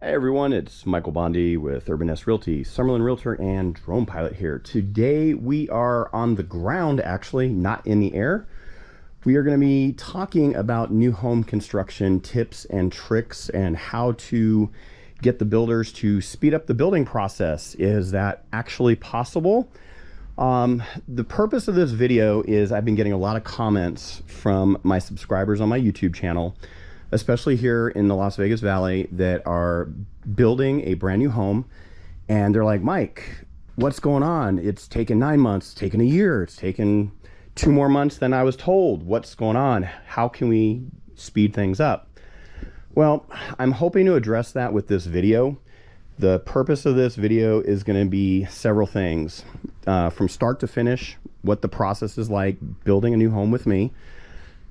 Hey everyone, it's Michael Bondi with Urban S Realty, Summerlin Realtor and Drone Pilot here. Today we are on the ground, actually, not in the air. We are going to be talking about new home construction tips and tricks and how to get the builders to speed up the building process. Is that actually possible? The purpose of this video is I've been getting a lot of comments from my subscribers on my YouTube channel, especially here in the Las Vegas Valley, that are building a brand new home, and they're like, Mike, what's going on? It's taken 9 months, it's taken a year, it's taken 2 more months than I was told. What's going on? How can we speed things up? Well, I'm hoping to address that with this video. The purpose of this video is going to be several things, from start to finish, what the process is like building a new home with me.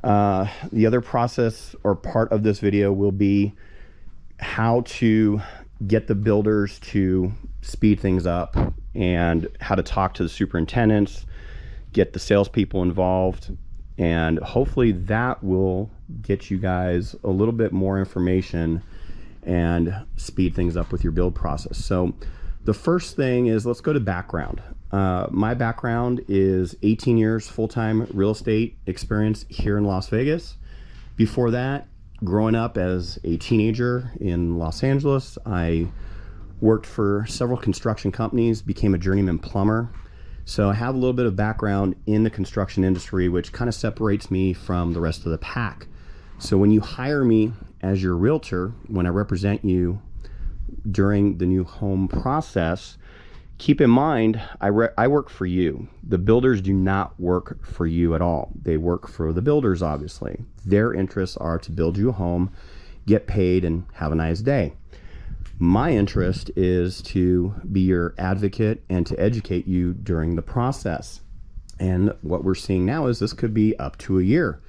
The other process or part of this video will be how to get the builders to speed things up and how to talk to the superintendents, get the salespeople involved, and hopefully that will get you guys a little bit more information and speed things up with your build process. So the first thing is, let's go to background. My background is 18 years full-time real estate experience here in Las Vegas. Before that, growing up as a teenager in Los Angeles, I worked for several construction companies, became a journeyman plumber. So I have a little bit of background in the construction industry, which kind of separates me from the rest of the pack. So when you hire me as your realtor, when I represent you during the new home process, keep in mind, I work for you. The builders do not work for you at all. They work for the builders, obviously. Their interests are to build you a home, get paid, and have a nice day. My interest is to be your advocate and to educate you during the process. And what we're seeing now is this could be up to a year.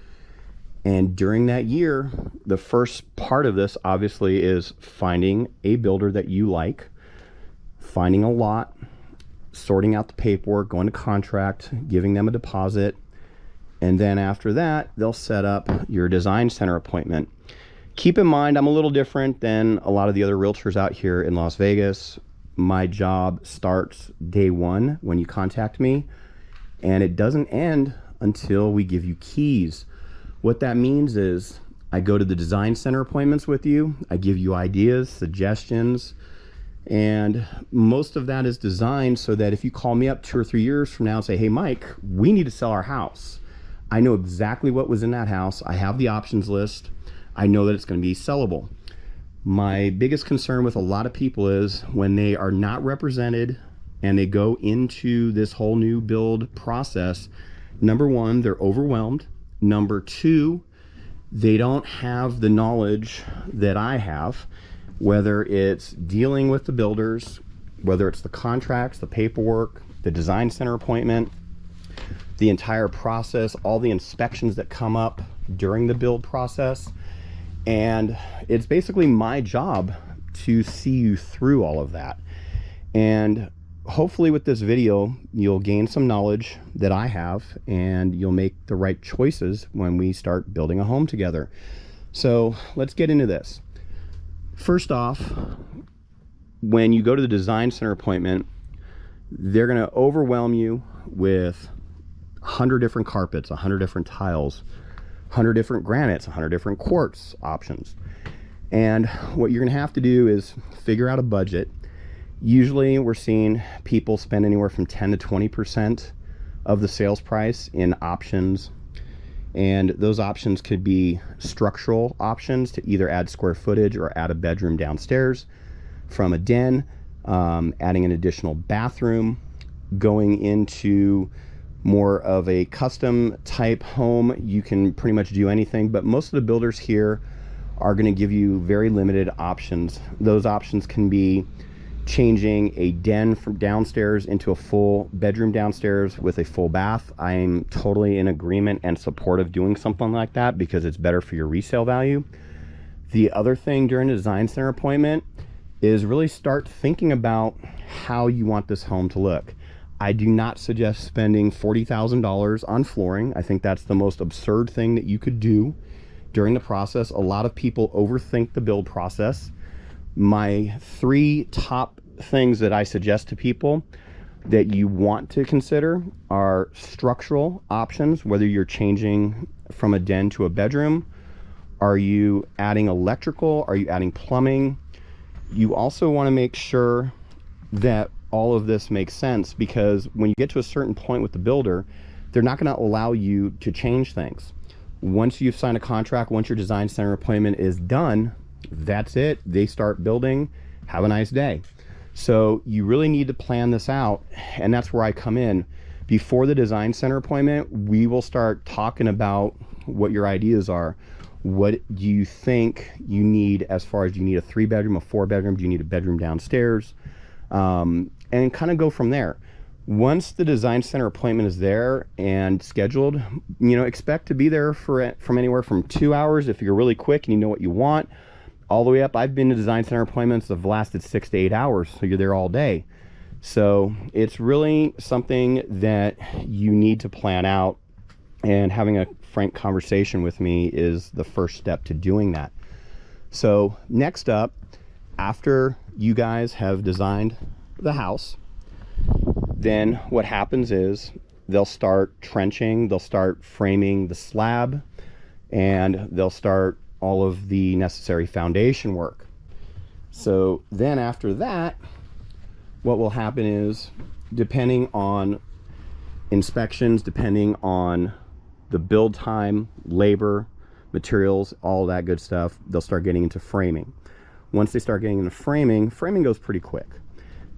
And during that year, the first part of this obviously is finding a builder that you like, finding a lot, sorting out the paperwork, going to contract, giving them a deposit, and then after that, they'll set up your design center appointment. Keep in mind, I'm a little different than a lot of the other realtors out here in Las Vegas. My job starts day one when you contact me, and it doesn't end until we give you keys. What that means is I go to the design center appointments with you, I give you ideas, suggestions, and most of that is designed so that if you call me up 2 or 3 years from now and say, hey Mike, we need to sell our house, I know exactly what was in that house. I have the options list. I know that it's going to be sellable. My biggest concern with a lot of people is when they are not represented and they go into this whole new build process, number one, they're overwhelmed. Number two, they don't have the knowledge that I have, whether it's dealing with the builders, whether it's the contracts, the paperwork, the design center appointment, the entire process, all the inspections that come up during the build process. And it's basically my job to see you through all of that. And hopefully with this video, you'll gain some knowledge that I have, and you'll make the right choices when we start building a home together. So let's get into this. First off, when you go to the design center appointment, they're going to overwhelm you with 100 different carpets, 100 different tiles, 100 different granites, 100 different quartz options. And what you're going to have to do is figure out a budget. Usually we're seeing people spend anywhere from 10 to 20% of the sales price in options. And those options could be structural options to either add square footage or add a bedroom downstairs from a den, adding an additional bathroom, going into more of a custom type home. You can pretty much do anything, but most of the builders here are going to give you very limited options. Those options can be changing a den from downstairs into a full bedroom downstairs with a full bath. I'm totally in agreement and support of doing something like that because it's better for your resale value. The other thing during the design center appointment is really start thinking about how you want this home to look. I do not suggest spending $40,000 on flooring. I think that's the most absurd thing that you could do during the process. A lot of people overthink the build process. My 3 top things that I suggest to people that you want to consider are structural options, whether you're changing from a den to a bedroom. Are you adding electrical? Are you adding plumbing? You also want to make sure that all of this makes sense, because when you get to a certain point with the builder, they're not going to allow you to change things. Once you've signed a contract, once your design center appointment is done, that's it. They start building. Have a nice day. So you really need to plan this out, and that's where I come in. Before the design center appointment, we will start talking about what your ideas are. What do you think you need, as far as, do you need a 3-bedroom, a 4-bedroom? Do you need a bedroom downstairs? And kind of go from there. Once the design center appointment is there and scheduled, expect to be there from anywhere from 2 hours if you're really quick and you know what you want, all the way up. I've been to design center appointments that have lasted 6 to 8 hours, so you're there all day. So it's really something that you need to plan out, and having a frank conversation with me is the first step to doing that. So next up, after you guys have designed the house, then what happens is they'll start trenching, they'll start framing the slab, and they'll start all of the necessary foundation work. So then after that, what will happen is, depending on inspections, depending on the build time, labor, materials, all that good stuff, they'll start getting into framing. Once they start getting into framing goes pretty quick.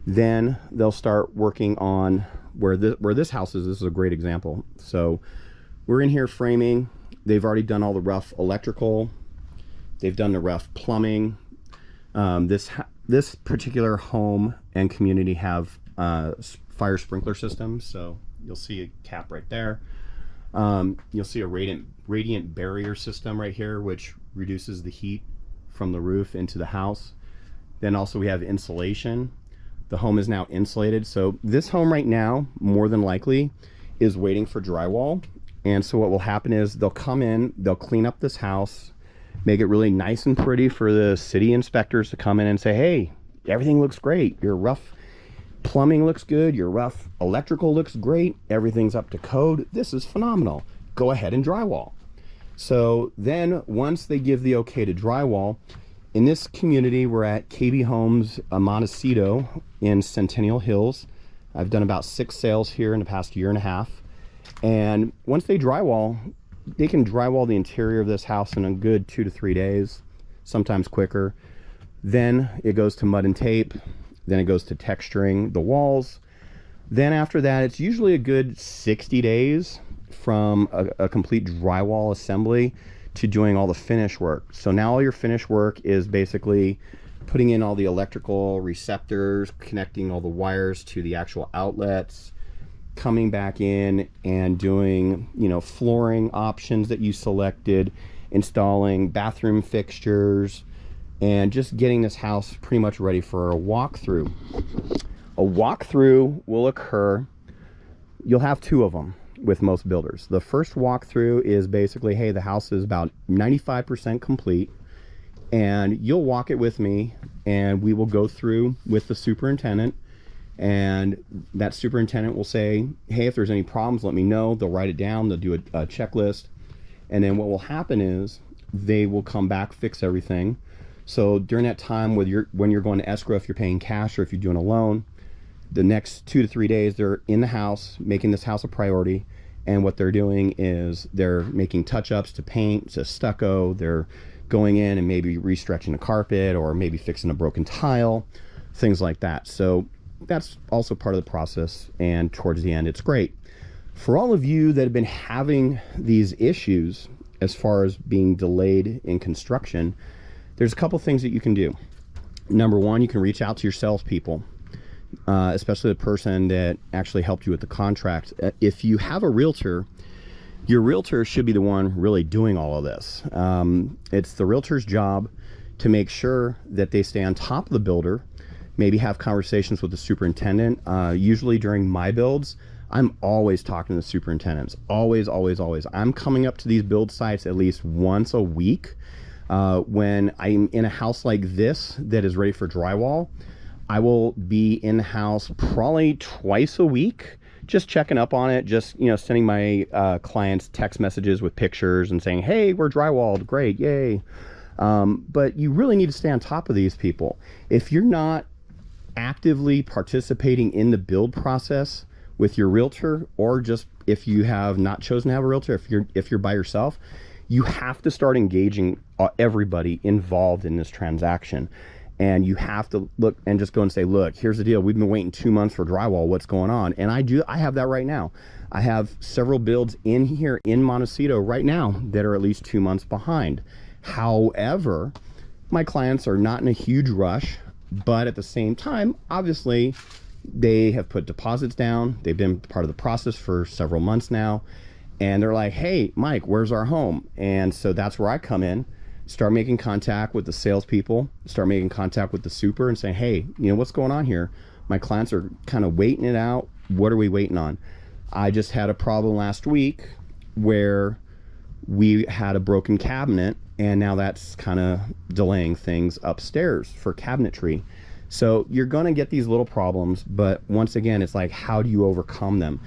Then they'll start working on where this house is. This is a great example. So we're in here framing. They've already done all the rough electrical. They've done the rough plumbing. This particular home and community have fire sprinkler systems. So you'll see a cap right there. You'll see a radiant barrier system right here, which reduces the heat from the roof into the house. Then also we have insulation. The home is now insulated. So this home right now, more than likely, is waiting for drywall. And so what will happen is they'll come in, they'll clean up this house, make it really nice and pretty for the city inspectors to come in and say, hey, everything looks great. Your rough plumbing looks good. Your rough electrical looks great. Everything's up to code. This is phenomenal. Go ahead and drywall. So then once they give the okay to drywall, in this community, we're at KB Homes Montecito in Centennial Hills. I've done about 6 sales here in the past year and a half. And once they drywall, they can drywall the interior of this house in a good 2 to 3 days, sometimes quicker. Then it goes to mud and tape. Then it goes to texturing the walls. Then after that, it's usually a good 60 days from a complete drywall assembly to doing all the finish work. So now all your finish work is basically putting in all the electrical receptors, connecting all the wires to the actual outlets, coming back in and doing, flooring options that you selected, installing bathroom fixtures, and just getting this house pretty much ready for a walkthrough. A walkthrough will occur, you'll have 2 of them with most builders. The first walkthrough is basically, hey, the house is about 95% complete, and you'll walk it with me, and we will go through with the superintendent, and that superintendent will say, hey, if there's any problems, let me know. They'll write it down, they'll do a checklist, and then what will happen is they will come back, fix everything. So during that time, when you're going to escrow, if you're paying cash or if you're doing a loan, the next 2 to 3 days, they're in the house, making this house a priority. And what they're doing is they're making touch-ups to paint, to stucco. They're going in and maybe restretching a carpet or maybe fixing a broken tile, things like that. So that's also part of the process. And towards the end, it's great. For all of you that have been having these issues as far as being delayed in construction, there's a couple things that you can do. Number one, you can reach out to your salespeople. Especially the person that actually helped you with the contract. If you have a realtor, your realtor should be the one really doing all of this. It's the realtor's job to make sure that they stay on top of the builder, maybe have conversations with the superintendent. Usually during my builds, I'm always talking to the superintendents. Always, always, always. I'm coming up to these build sites at least once a week. When I'm in a house like this that is ready for drywall, I will be in the house probably twice a week, just checking up on it, just, you know, sending my clients text messages with pictures and saying, hey, we're drywalled, great, yay. But you really need to stay on top of these people. If you're not actively participating in the build process with your realtor, or just if you have not chosen to have a realtor, if you're by yourself, you have to start engaging everybody involved in this transaction. And you have to look and just go and say, look, here's the deal. We've been waiting 2 months for drywall. What's going on? And I have that right now. I have several builds in here in Montecito right now that are at least 2 months behind. However, my clients are not in a huge rush, but at the same time, obviously, they have put deposits down. They've been part of the process for several months now. And they're like, hey, Mike, where's our home? And so that's where I come in. Start making contact with the salespeople, start making contact with the super and saying, hey, you know, what's going on here? My clients are kind of waiting it out. What are we waiting on? I just had a problem last week where we had a broken cabinet, and now that's kind of delaying things upstairs for cabinetry. So you're going to get these little problems, but once again, it's like, how do you overcome them?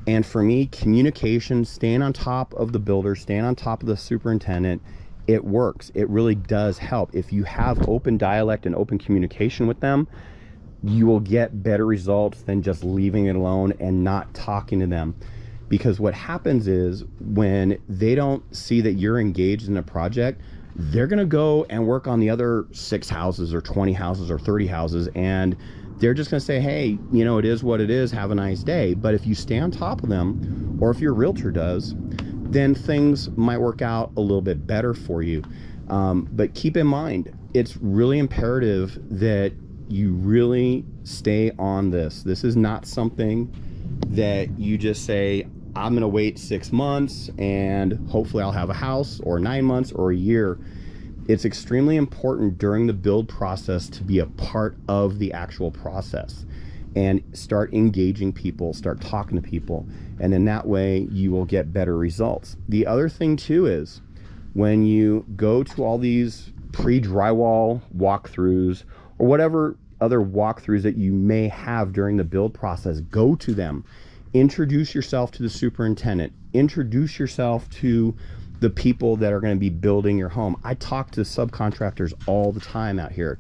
And for me, communication, staying on top of the builder, staying on top of the superintendent, it works. It really does help. If you have open dialect and open communication with them, you will get better results than just leaving it alone and not talking to them. Because what happens is when they don't see that you're engaged in a project, they're going to go and work on the other 6 houses or 20 houses or 30 houses, and they're just going to say, hey, you know, it is what it is, have a nice day. But if you stay on top of them, or if your realtor does, then things might work out a little bit better for you. But keep in mind, it's really imperative that you really stay on this. This is not something that you just say, I'm gonna wait 6 months and hopefully I'll have a house, or 9 months, or a year. It's extremely important during the build process to be a part of the actual process and start engaging people, start talking to people, and in that way you will get better results. The other thing too is when you go to all these pre-drywall walkthroughs or whatever other walkthroughs that you may have during the build process, go to them. Introduce yourself to the superintendent. Introduce yourself to the people that are going to be building your home. I talk to subcontractors all the time out here.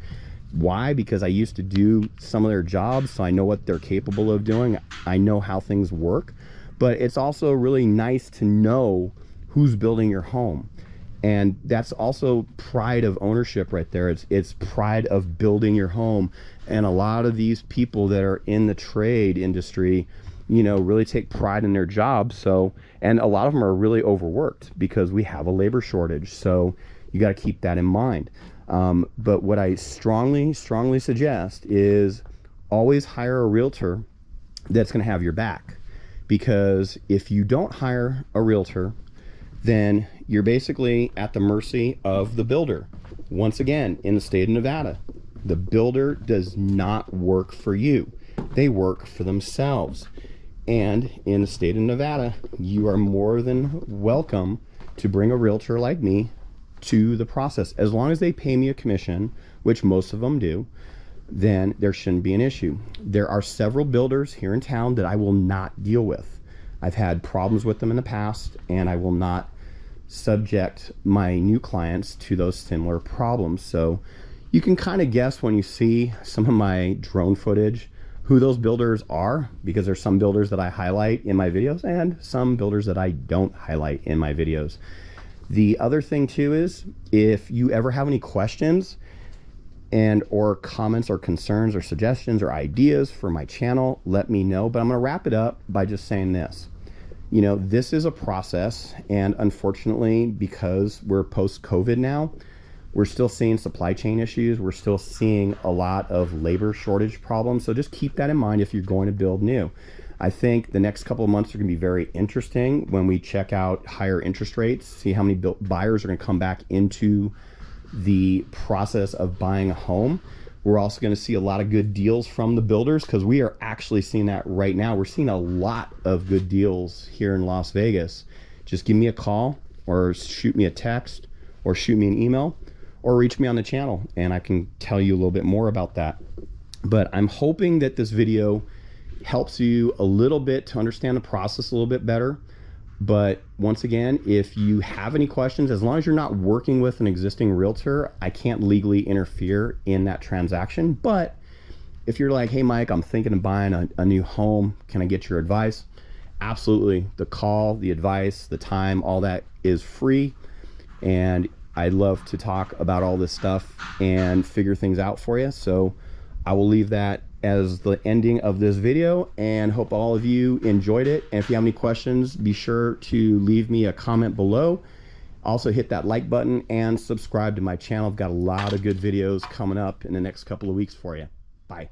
Why? Because I used to do some of their jobs, so I know what they're capable of doing. I know how things work, but it's also really nice to know who's building your home. And that's also pride of ownership right there. It's pride of building your home. And a lot of these people that are in the trade industry, you know, really take pride in their jobs. So, and a lot of them are really overworked because we have a labor shortage. So you got to keep that in mind. But what I strongly suggest is always hire a realtor that's going to have your back. Because if you don't hire a realtor, then you're basically at the mercy of the builder. Once again, in the state of Nevada, the builder does not work for you. They work for themselves. And in the state of Nevada, you are more than welcome to bring a realtor like me to the process. As long as they pay me a commission, which most of them do, then there shouldn't be an issue. There are several builders here in town that I will not deal with. I've had problems with them in the past, and I will not subject my new clients to those similar problems. So you can kind of guess when you see some of my drone footage who those builders are, because there's some builders that I highlight in my videos and some builders that I don't highlight in my videos. The other thing too is if you ever have any questions and or comments or concerns or suggestions or ideas for my channel, let me know. But I'm going to wrap it up by just saying this. You know, this is a process, and unfortunately, because we're post-COVID now, we're still seeing supply chain issues. We're still seeing a lot of labor shortage problems. So just keep that in mind if you're going to build new. I think the next couple of months are going to be very interesting when we check out higher interest rates, see how many buyers are going to come back into the process of buying a home. We're also going to see a lot of good deals from the builders, because we are actually seeing that right now. We're seeing a lot of good deals here in Las Vegas. Just give me a call or shoot me a text or shoot me an email. or reach me on the channel and I can tell you a little bit more about that. But I'm hoping that this video helps you a little bit to understand the process a little bit better. But once again, if you have any questions, as long as you're not working with an existing realtor, I can't legally interfere in that transaction. But if you're like, hey Mike, I'm thinking of buying a new home, can I get your advice? Absolutely. The call, the advice, the time, all that is free. And I'd love to talk about all this stuff and figure things out for you. So I will leave that as the ending of this video and hope all of you enjoyed it. And if you have any questions, be sure to leave me a comment below. Also hit that like button and subscribe to my channel. I've got a lot of good videos coming up in the next couple of weeks for you. Bye.